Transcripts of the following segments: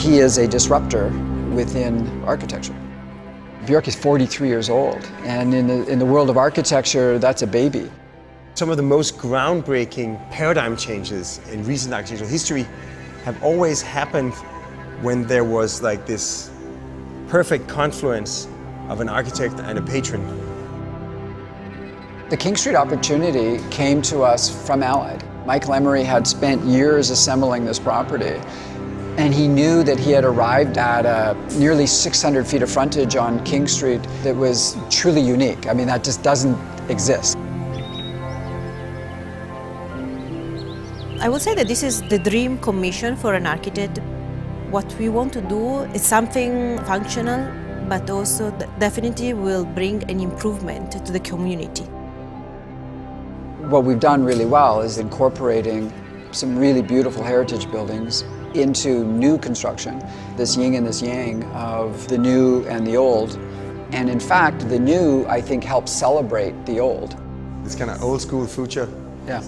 he is a disruptor within architecture. Björk is 43 years old, and in the world of architecture, that's a baby. Some of the most groundbreaking paradigm changes in recent architectural history have always happened when there was like this perfect confluence of an architect and a patron. The King Street opportunity came to us from Allied. Michael Emery had spent years assembling this property, and he knew that he had arrived at nearly 600 feet of frontage on King Street that was truly unique. I mean, that just doesn't exist. I would say that this is the dream commission for an architect. What we want to do is something functional, but also definitely will bring an improvement to the community. What we've done really well is incorporating some really beautiful heritage buildings into new construction, this yin and this yang of the new and the old. And in fact, the new, I think, helps celebrate the old. This kind of old school future. Yeah.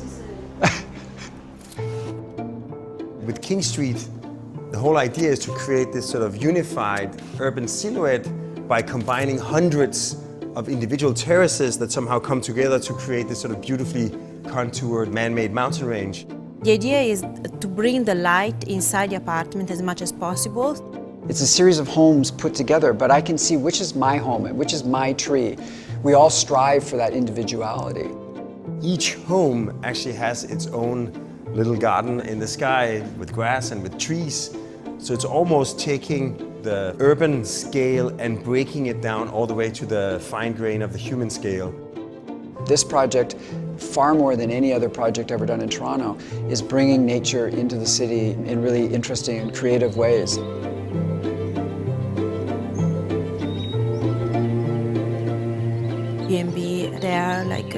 With King Street, the whole idea is to create this sort of unified urban silhouette by combining hundreds of individual terraces that somehow come together to create this sort of beautifully contoured man-made mountain range. The idea is to bring the light inside the apartment as much as possible. It's a series of homes put together, but I can see which is my home and which is my tree. We all strive for that individuality. Each home actually has its own little garden in the sky with grass and with trees. So it's almost taking the urban scale and breaking it down all the way to the fine grain of the human scale. This project, far more than any other project ever done in Toronto, is bringing nature into the city in really interesting and creative ways. B&B, they are like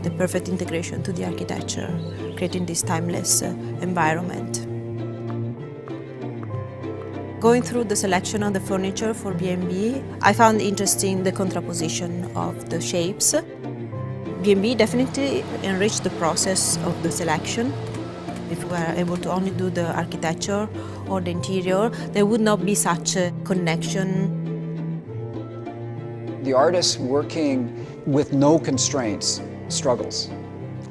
the perfect integration to the architecture, creating this timeless environment. Going through the selection of the furniture for B&B, I found interesting the contraposition of the shapes. B&B definitely enriched the process of the selection. If we were able to only do the architecture or the interior, there would not be such a connection. The artist working with no constraints struggles.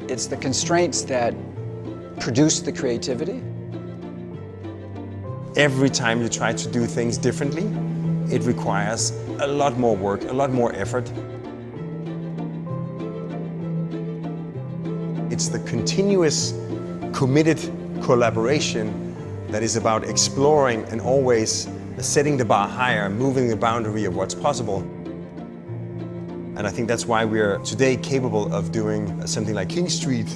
It's the constraints that produce the creativity. Every time you try to do things differently, it requires a lot more work, a lot more effort. It's the continuous, committed collaboration that is about exploring and always setting the bar higher, moving the boundary of what's possible. And I think that's why we're today capable of doing something like King Street